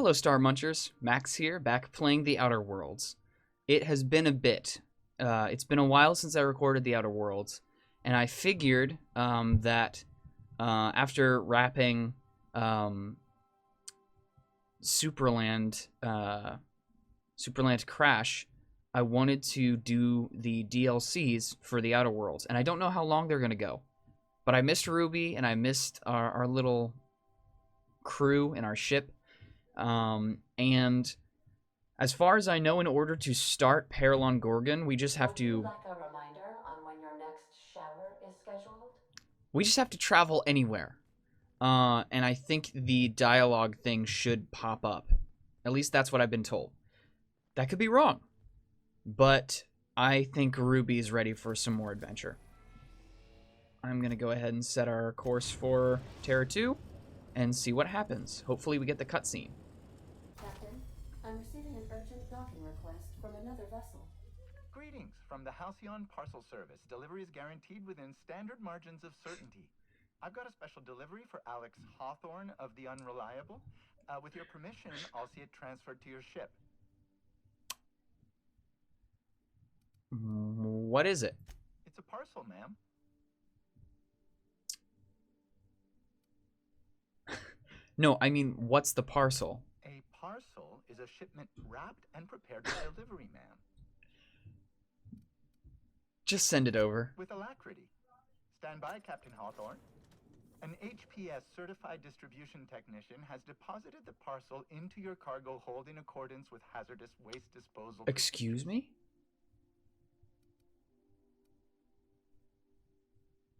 Hello, Star Munchers. Max here, back playing The Outer Worlds. It has been a bit. It's been a while since I recorded The Outer Worlds, and I figured that after wrapping Superland Crash, I wanted to do the DLCs for The Outer Worlds, and I don't know how long they're going to go. But I missed Ruby, and I missed our little crew and our ship. And as far as I know, in order to start Peril on Gorgon, we just have to... Would you like a reminder on when your next shower is scheduled? We just have to travel anywhere. And I think the dialogue thing should pop up. At least that's what I've been told. That could be wrong. But I think Ruby's ready for some more adventure. I'm going to go ahead and set our course for Terra 2 and see what happens. Hopefully we get the cutscene. Captain, I'm receiving an urgent docking request from another vessel. Greetings from the Halcyon Parcel Service. Delivery is guaranteed within standard margins of certainty. I've got a special delivery for Alex Hawthorne of the Unreliable. With your permission, I'll see it transferred to your ship. What is it? It's a parcel, ma'am. No, I mean, what's the parcel? A parcel is a shipment wrapped and prepared for delivery, ma'am. Just send it over. With alacrity. Stand by, Captain Hawthorne. An HPS certified distribution technician has deposited the parcel into your cargo hold in accordance with hazardous waste disposal. Excuse me?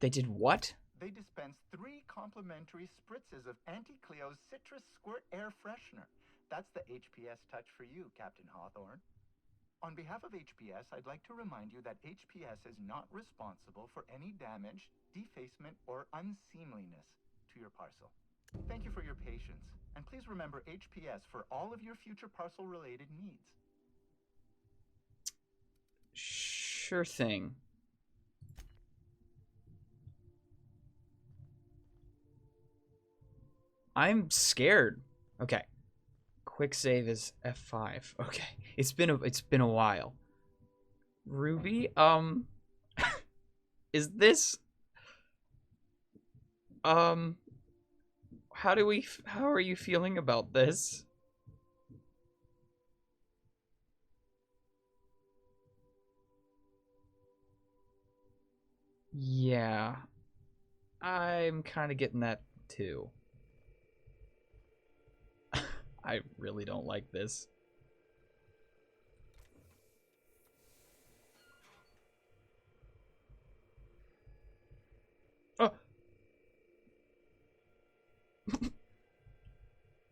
They did what? They dispensed 3 complimentary spritzes of Anti-Cleo's Citrus Squirt Air Freshener. That's the HPS touch for you, Captain Hawthorne. On behalf of HPS, I'd like to remind you that HPS is not responsible for any damage, defacement, or unseemliness to your parcel. Thank you for your patience, and please remember HPS for all of your future parcel-related needs. Sure thing. I'm scared. Okay. Quick save is F5. Okay. It's been a while. Ruby, is this how are you feeling about this? Yeah. I'm kind of getting that too. I really don't like this. Oh.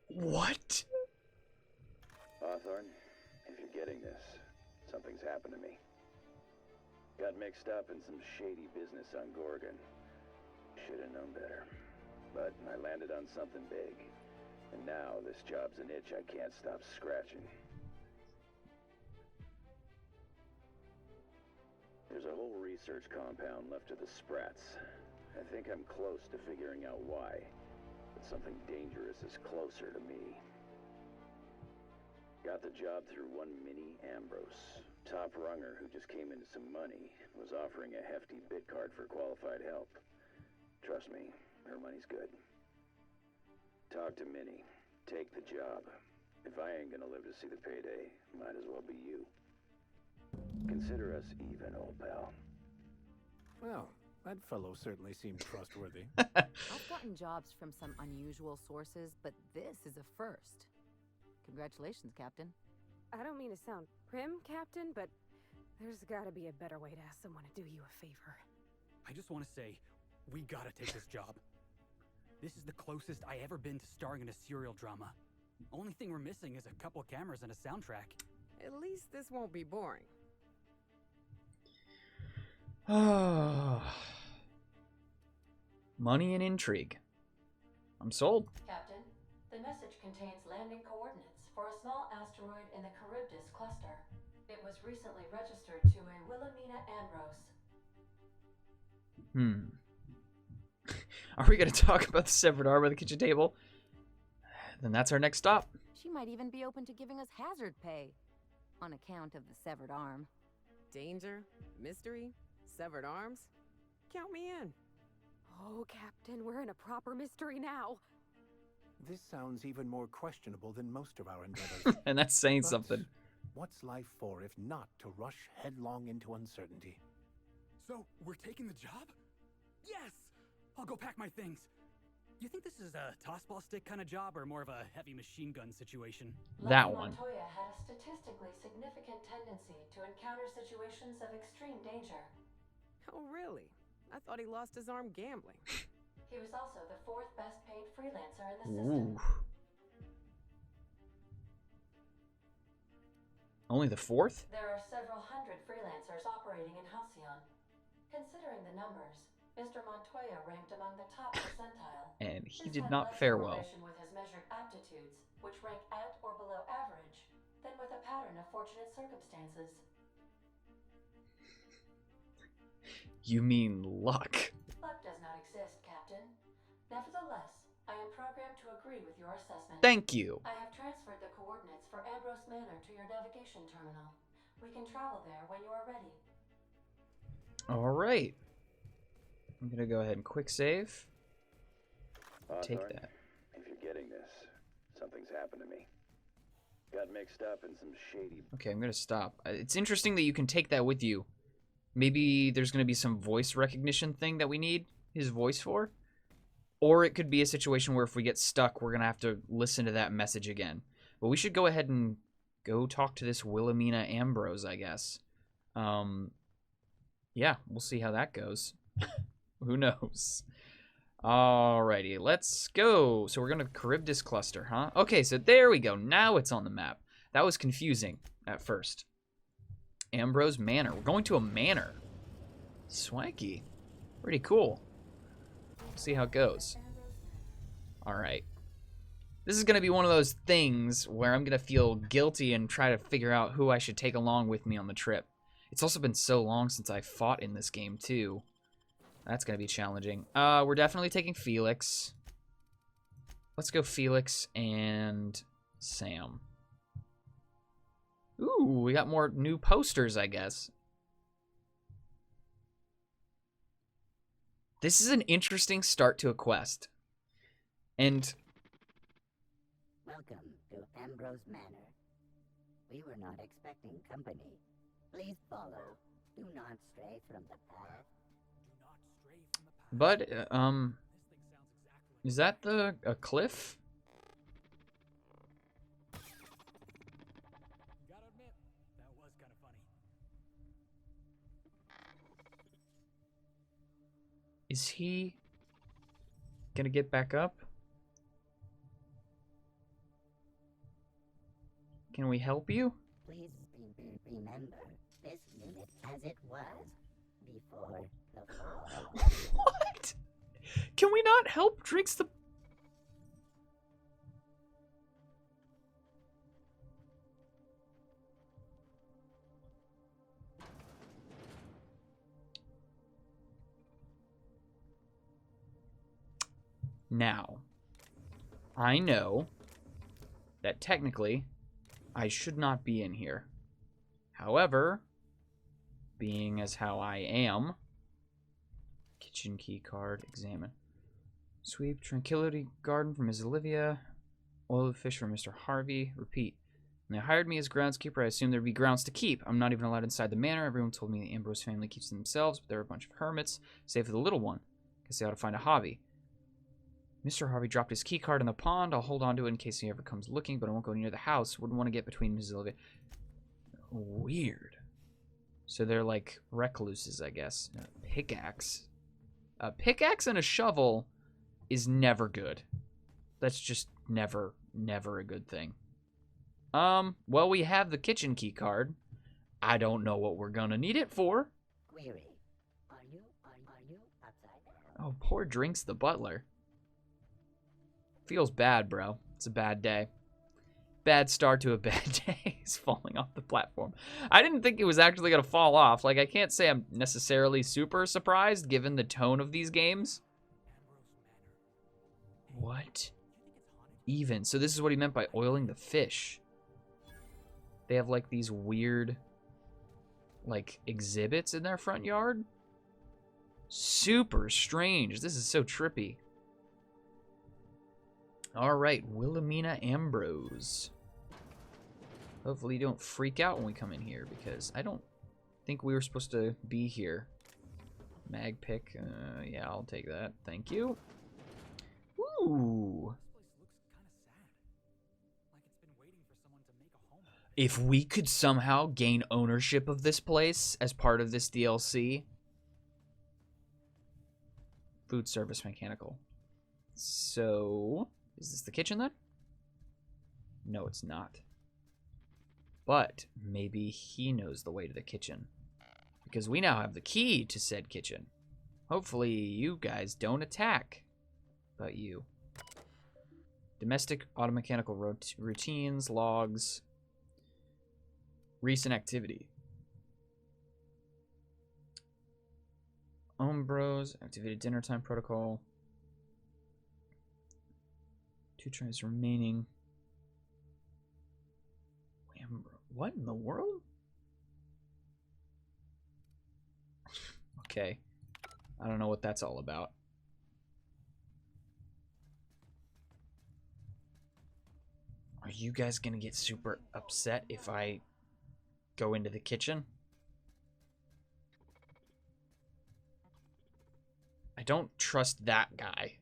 What? Hawthorne, if you're getting this, something's happened to me. Got mixed up in some shady business on Gorgon. Should have known better. But I landed on something big. And now this job's an itch I can't stop scratching. There's a whole research compound left of the Sprats. I think I'm close to figuring out why. But something dangerous is closer to me. Got the job through one Minnie Ambrose. Top runger who just came into some money. Was offering a hefty bit card for qualified help. Trust me, her money's good. Talk to Minnie. Take the job. If I ain't gonna live to see the payday, might as well be you. Consider us even, old pal. Well, that fellow certainly seemed trustworthy. I've gotten jobs from some unusual sources, but this is a first. Congratulations, Captain. I don't mean to sound prim, Captain, but there's gotta be a better way to ask someone to do you a favor. I just want to say, we gotta take this job. This is the closest I ever been to starring in a serial drama. Only thing we're missing is a couple cameras and a soundtrack. At least this won't be boring. Money and intrigue. I'm sold. Captain, the message contains landing coordinates for a small asteroid in the Charybdis cluster. It was recently registered to a Wilhelmina Ambrose. Are we going to talk about the severed arm at the kitchen table? Then that's our next stop. She might even be open to giving us hazard pay. On account of the severed arm. Danger, mystery, severed arms. Count me in. Oh, Captain, we're in a proper mystery now. This sounds even more questionable than most of our endeavors. And that's saying But something. what's life for if not to rush headlong into uncertainty? So, we're taking the job? Yes! I'll go pack my things. You think this is a tossball stick kind of job or more of a heavy machine gun situation? That Lucky one. Montoya had a statistically significant tendency to encounter situations of extreme danger. Oh, really? I thought he lost his arm gambling. He was also the 4th best paid freelancer in the system. Ooh. Only the 4th? There are several hundred freelancers operating in Halcyon. Considering the numbers, Mr. Montoya ranked among the top percentile. And he This did had not less fare well. correlation with his measured aptitudes, which rank at or below average, than with a pattern of fortunate circumstances. You mean luck. Luck does not exist, Captain. Nevertheless, I am programmed to agree with your assessment. Thank you. I have transferred the coordinates for Ambrose Manor to your navigation terminal. We can travel there when you are ready. All right. I'm going to go ahead and quick save. Take Hawthorne, that. if you're getting this, something's happened to me. Got mixed up in some shady... Okay, I'm going to stop. It's interesting that you can take that with you. Maybe there's going to be some voice recognition thing that we need his voice for. Or it could be a situation where if we get stuck, we're going to have to listen to that message again. But we should go ahead and go talk to this Wilhelmina Ambrose, I guess. Yeah, we'll see how that goes. Who knows? Alrighty, let's go. So we're going to Charybdis Cluster, huh? Okay, so there we go. Now it's on the map. That was confusing at first. Ambrose Manor. We're going to a manor. Swanky. Pretty cool. See how it goes. Alright. This is going to be one of those things where I'm going to feel guilty and try to figure out who I should take along with me on the trip. It's also been so long since I fought in this game, too. That's going to be challenging. We're definitely taking Felix. Let's go Felix and Sam. Ooh, we got more new posters, I guess. This is an interesting start to a quest. And... Welcome to Ambrose Manor. We were not expecting company. Please follow. Do not stray from the path. But, is that a cliff? Gotta admit, that was kind of funny. Is he gonna get back up? Can we help you? Please remember this unit as it was before the fall. What? Can we not help Drinks the... Now, I know that technically I should not be in here. However, being as how I am, kitchen key card, examine. Sweep, Tranquility Garden for Ms. Olivia, oil of fish for Mr. Harvey, repeat. When they hired me as groundskeeper, I assumed there'd be grounds to keep. I'm not even allowed inside the manor. Everyone told me the Ambrose family keeps to themselves, but they're a bunch of hermits, save for the little one. Guess they ought to find a hobby. Mr. Harvey dropped his key card in the pond. I'll hold on to it in case he ever comes looking, but I won't go near the house. Wouldn't want to get between Mrs. Olivia. Weird. So they're like recluses, I guess. A pickaxe. A pickaxe and a shovel is never good. That's just never a good thing. Well, we have the kitchen key card. I don't know what we're gonna need it for. Query. Are you upside down? Oh, poor Drinks the butler. Feels bad, bro. It's a bad day. Bad start to a bad day. He's falling off the platform. I didn't think it was actually going to fall off. Like, I can't say I'm necessarily super surprised given the tone of these games. What? even. So this is what he meant by oiling the fish. They have like these weird like exhibits in their front yard. Super strange. This is so trippy. All right, Wilhelmina Ambrose. Hopefully you don't freak out when we come in here, because I don't think we were supposed to be here. Mag pick. Yeah, I'll take that. Thank you. Ooh. If we could somehow gain ownership of this place as part of this DLC. Food service mechanical. So, is this the kitchen then? No, it's not. But maybe he knows the way to the kitchen, because we now have the key to said kitchen. Hopefully you guys don't attack. But you. Domestic automechanical routines, logs, recent activity. Umbros, activated dinner time protocol. 2 tries remaining. What in the world? Okay. I don't know what that's all about. Are you guys gonna get super upset if I go into the kitchen? I don't trust that guy.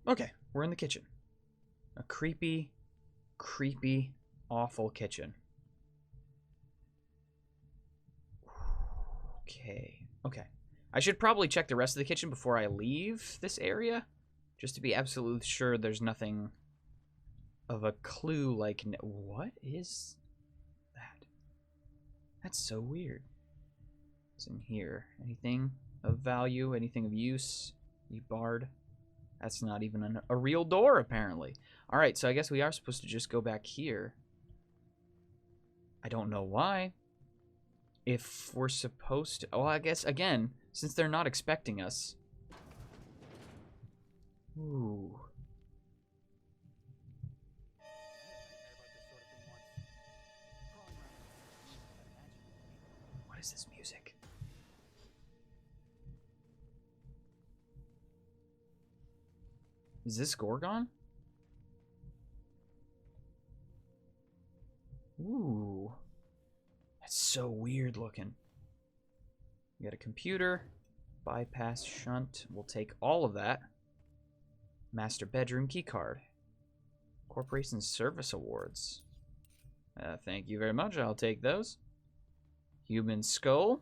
Okay, we're in the kitchen. A creepy, awful kitchen. Okay. I should probably check the rest of the kitchen before I leave this area, just to be absolutely sure there's nothing of a clue like... What is that? That's so weird. What's in here? Anything of value? Anything of use? You barred? That's not even a real door, apparently. Alright, so I guess we are supposed to just go back here. I don't know why. If we're supposed to... Well, I guess, again, since they're not expecting us... Ooh. What is this music? Is this Gorgon? Ooh. That's so weird looking. We got a computer. Bypass shunt. We'll take all of that. Master bedroom keycard. Corporation service awards. Thank you very much. I'll take those. Human skull.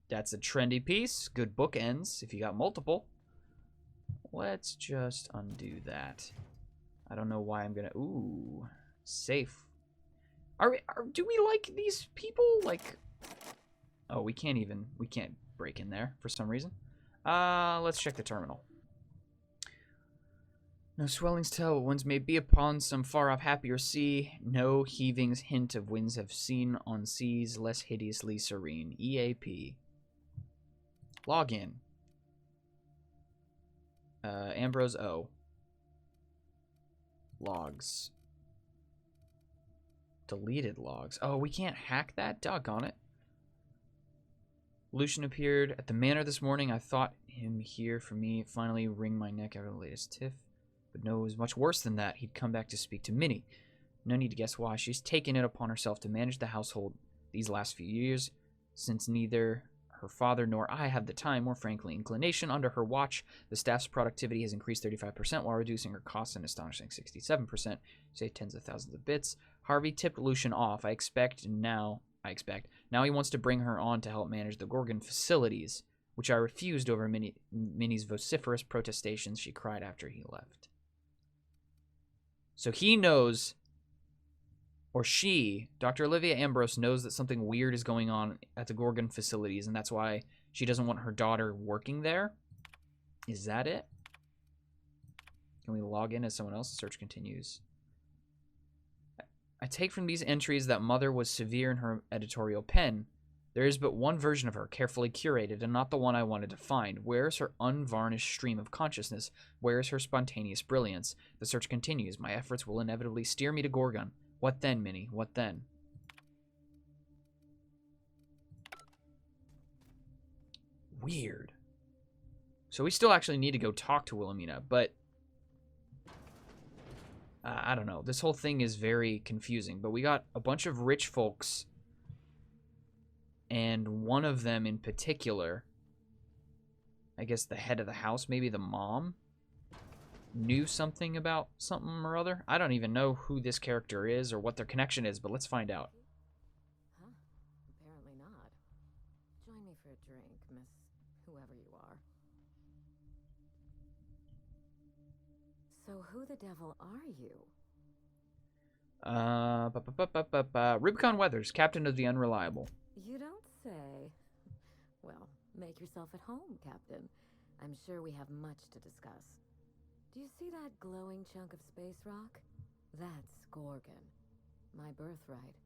That's a trendy piece. Good bookends if you got multiple. Let's just undo that. I don't know why I'm gonna... Ooh. Safe. Do we like these people? Like... Oh, we can't break in there for some reason. Let's check the terminal. No swellings tell what winds may be upon some far-off happier sea. No heavings hint of winds have seen on seas less hideously serene. EAP. Login. Ambrose O. Logs. Deleted logs. Oh, we can't hack that? Doggone it. Lucian appeared at the manor this morning. I thought him here for me. Finally wring my neck out of the latest tiff. But no, it was much worse than that. He'd come back to speak to Minnie. No need to guess why. She's taken it upon herself to manage the household these last few years, since neither her father nor I have the time, or frankly inclination. Under her watch, the staff's productivity has increased 35% while reducing her costs an astonishing 67%, save tens of thousands of bits. Harvey tipped Lucian off. I expect now he wants to bring her on to help manage the Gorgon facilities, which I refused over Minnie's vociferous protestations. She cried after he left. So he knows, or she, Dr. Olivia Ambrose, knows that something weird is going on at the Gorgon facilities, and that's why she doesn't want her daughter working there. Is that it? Can we log in as someone else? The search continues. I take from these entries that Mother was severe in her editorial pen. There is but one version of her, carefully curated, and not the one I wanted to find. Where is her unvarnished stream of consciousness? Where is her spontaneous brilliance? The search continues. My efforts will inevitably steer me to Gorgon. What then, Minnie? What then? Weird. So we still actually need to go talk to Wilhelmina, but I don't know. This whole thing is very confusing, but we got a bunch of rich folks, and one of them in particular, I guess the head of the house, maybe the mom, knew something about something or other. I don't even know who this character is or what their connection is, but let's find out. Huh? Apparently not. Join me for a drink, Miss whoever you are. So who the devil are you? Rubicon Weathers, Captain of the Unreliable. You don't say. Well, make yourself at home, Captain. I'm sure we have much to discuss. Do you see that glowing chunk of space rock? That's Gorgon. My birthright,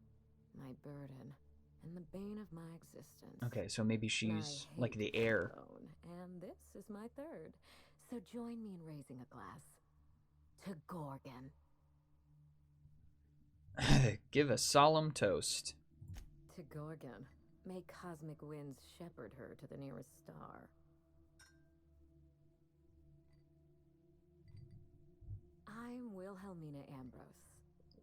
my burden, and the bane of my existence. Okay, so maybe she's like the heir. And this is my third. So join me in raising a glass to Gorgon. Give a solemn toast. To Gorgon. May cosmic winds shepherd her to the nearest star. I'm Wilhelmina Ambrose,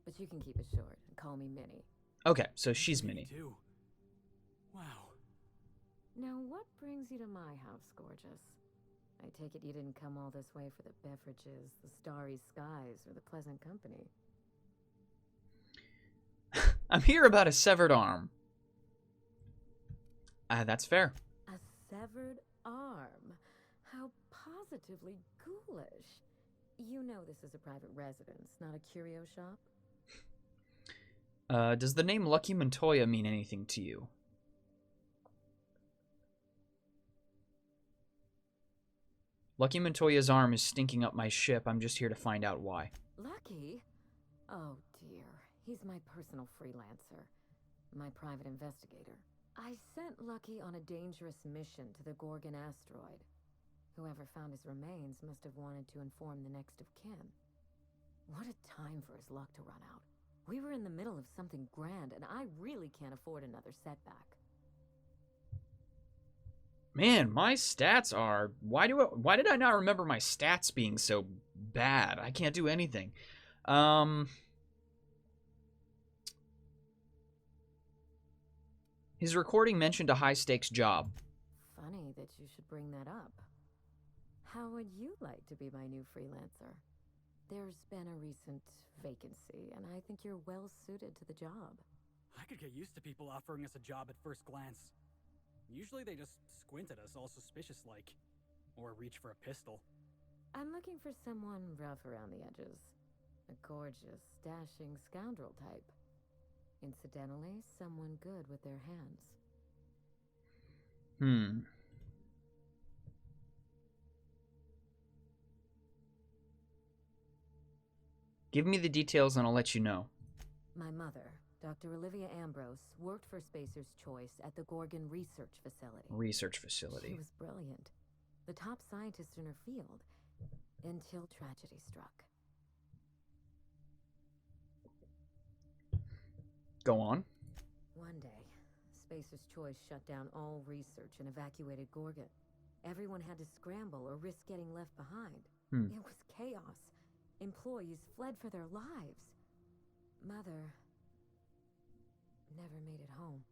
but you can keep it short and call me Minnie. Okay, so she's Minnie. Too. Wow. Now, what brings you to my house, gorgeous? I take it you didn't come all this way for the beverages, the starry skies, or the pleasant company. I'm here about a severed arm. That's fair. A severed arm? How positively ghoulish. You know this is a private residence, not a curio shop? Does the name Lucky Montoya mean anything to you? Lucky Montoya's arm is stinking up my ship. I'm just here to find out why. Lucky? Oh dear. He's my personal freelancer. My private investigator. I sent Lucky on a dangerous mission to the Gorgon asteroid. Whoever found his remains must have wanted to inform the next of kin. What a time for his luck to run out. We were in the middle of something grand, and I really can't afford another setback. Man, my stats are... Why did I not remember my stats being so bad? I can't do anything. His recording mentioned a high-stakes job. Funny that you should bring that up. How would you like to be my new freelancer? There's been a recent vacancy, and I think you're well suited to the job. I could get used to people offering us a job at first glance. Usually they just squint at us all suspicious-like. Or reach for a pistol. I'm looking for someone rough around the edges. A gorgeous, dashing scoundrel type. Incidentally, someone good with their hands. Give me the details and I'll let you know. My mother, Dr. Olivia Ambrose, worked for Spacer's Choice at the Gorgon Research Facility. Research facility. She was brilliant. The top scientist in her field. Until tragedy struck. Go on. One day, Spacer's Choice shut down all research and evacuated Gorgon. Everyone had to scramble or risk getting left behind. It was chaos. Employees fled for their lives. Mother never made it home.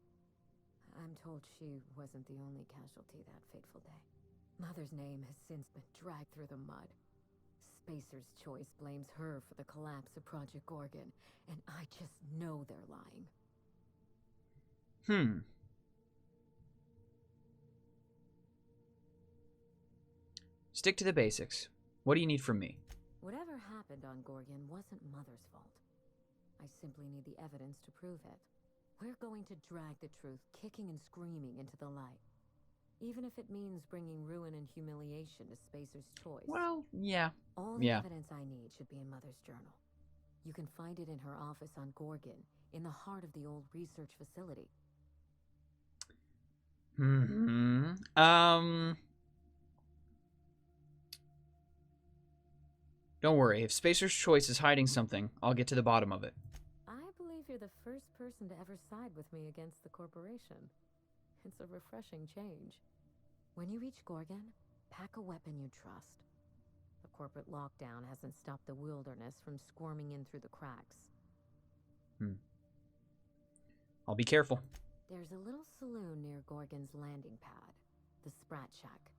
I'm told she wasn't the only casualty that fateful day. Mother's name has since been dragged through the mud. Spacer's Choice blames her for the collapse of Project Gorgon, and I just know they're lying. Stick to the basics. What do you need from me? Whatever happened on Gorgon wasn't Mother's fault. I simply need the evidence to prove it. We're going to drag the truth kicking and screaming into the light. Even if it means bringing ruin and humiliation to Spacer's Choice. Well, yeah. All the evidence I need should be in Mother's journal. You can find it in her office on Gorgon, in the heart of the old research facility. Hmm. Don't worry. If Spacer's Choice is hiding something, I'll get to the bottom of it. I believe you're the first person to ever side with me against the corporation. It's a refreshing change. When you reach Gorgon, pack a weapon you trust. The corporate lockdown hasn't stopped the wilderness from squirming in through the cracks. I'll be careful. There's a little saloon near Gorgon's landing pad, the Sprat Shack.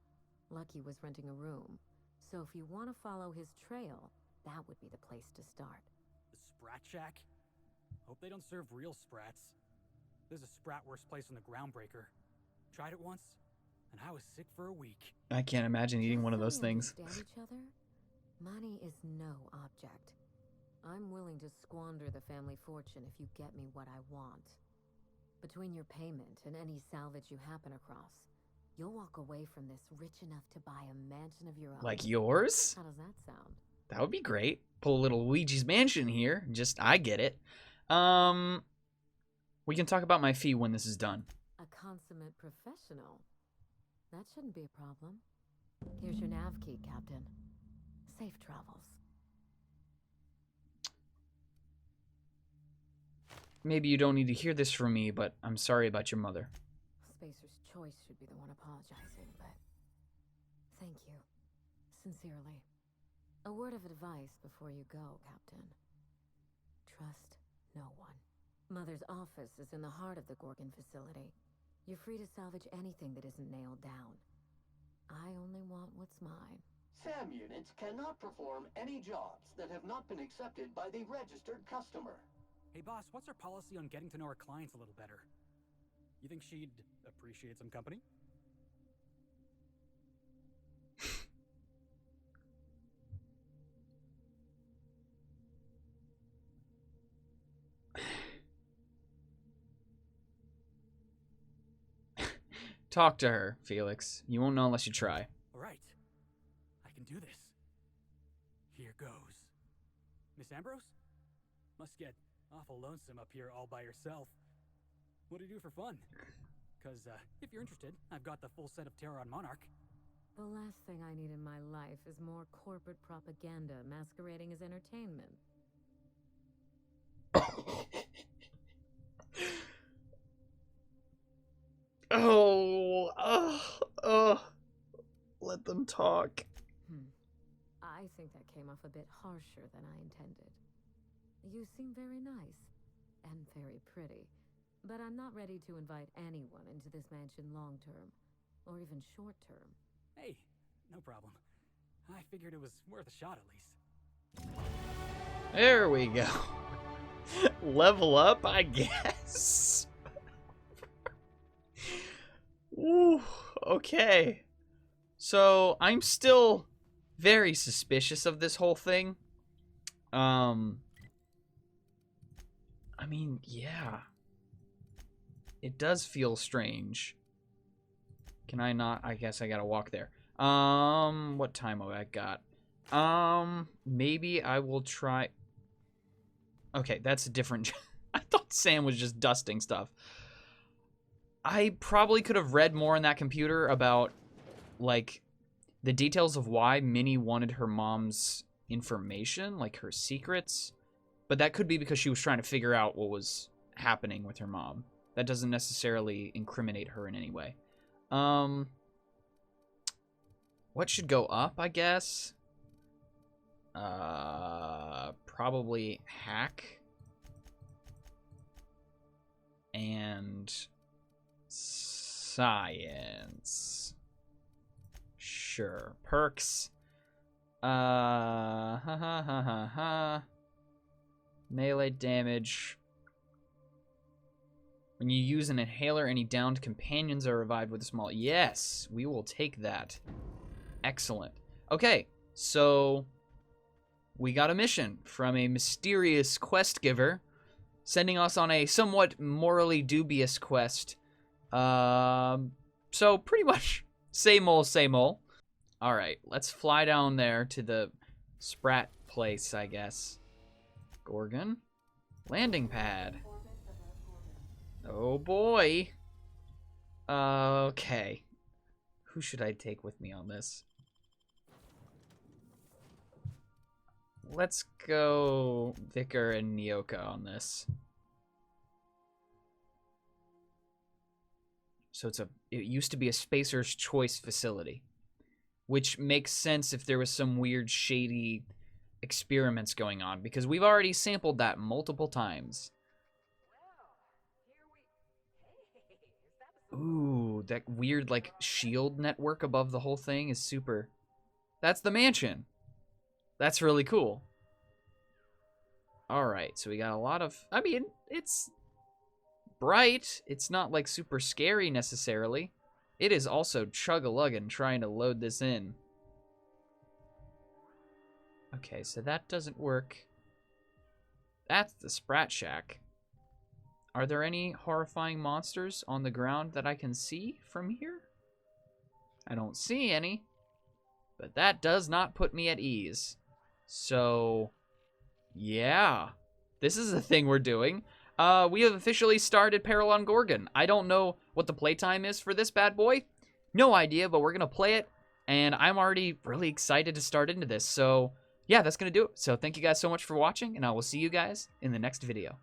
Lucky was renting a room, so if you want to follow his trail, that would be the place to start. The Sprat Shack? Hope they don't serve real sprats. There's a sprat worse place than the Groundbreaker. Tried it once, and I was sick for a week. I can't imagine eating one of those things. Understand each other? Money is no object. I'm willing to squander the family fortune if you get me what I want. Between your payment and any salvage you happen across, you'll walk away from this rich enough to buy a mansion of your own. Like yours? How does that sound? That would be great. Pull a little Luigi's Mansion here. Just, I get it. We can talk about my fee when this is done. A consummate professional. That shouldn't be a problem. Here's your nav key, Captain. Safe travels. Maybe you don't need to hear this from me, but I'm sorry about your mother. Spacer's Choice should be the one apologizing, but thank you. Sincerely. A word of advice before you go, Captain. Trust no one. Mother's office is in the heart of the Gorgon facility. You're free to salvage anything that isn't nailed down. I only want what's mine. SAM units cannot perform any jobs that have not been accepted by the registered customer. Hey boss, what's our policy on getting to know our clients a little better? You think she'd appreciate some company? Talk to her, Felix. You won't know unless you try. Alright. I can do this. Here goes. Miss Ambrose? Must get awful lonesome up here all by yourself. What do you do for fun? Because, if you're interested, I've got the full set of Terror on Monarch. The last thing I need in my life is more corporate propaganda masquerading as entertainment. Let them talk. I think that came off a bit harsher than I intended. You seem very nice and very pretty, but I'm not ready to invite anyone into this mansion long term, or even short term. Hey, no problem. I figured it was worth a shot at least. There we go. Level up, I guess. Ooh, okay. So, I'm still very suspicious of this whole thing. I mean, yeah. It does feel strange. Can I not? I guess I gotta walk there. What time have I got? Maybe I will try... Okay, that's a different... I thought Sam was just dusting stuff. I probably could have read more in that computer about, like, the details of why Minnie wanted her mom's information, like her secrets. But that could be because she was trying to figure out what was happening with her mom. That doesn't necessarily incriminate her in any way. What should go up, I guess? Probably hack. And science. Sure. Perks. Melee damage. When you use an inhaler, any downed companions are revived with a small... Yes, we will take that. Excellent. Okay, so we got a mission from a mysterious quest giver, sending us on a somewhat morally dubious quest. So pretty much same ol', same ol'. All right, let's fly down there to the Sprat place, I guess. Gorgon. Landing pad. Oh boy. Okay. Who should I take with me on this? Let's go Vicar and Nyoka on this. So it used to be a Spacer's Choice facility, which makes sense if there was some weird shady experiments going on, because we've already sampled that multiple times. Ooh, that weird like shield network above the whole thing is super. That's the mansion. That's really cool. All right, so we got a lot of, I mean, it's bright. It's not like super scary necessarily. It is also chug-a-luggin' trying to load this in. Okay, so that doesn't work. That's the Sprat Shack. Are there any horrifying monsters on the ground that I can see from here? I don't see any, but that does not put me at ease. So, yeah, this is the thing we're doing. We have officially started Peril on Gorgon. I don't know what the playtime is for this bad boy. No idea, but we're going to play it, and I'm already really excited to start into this. So, yeah, that's going to do it. So, thank you guys so much for watching, and I will see you guys in the next video.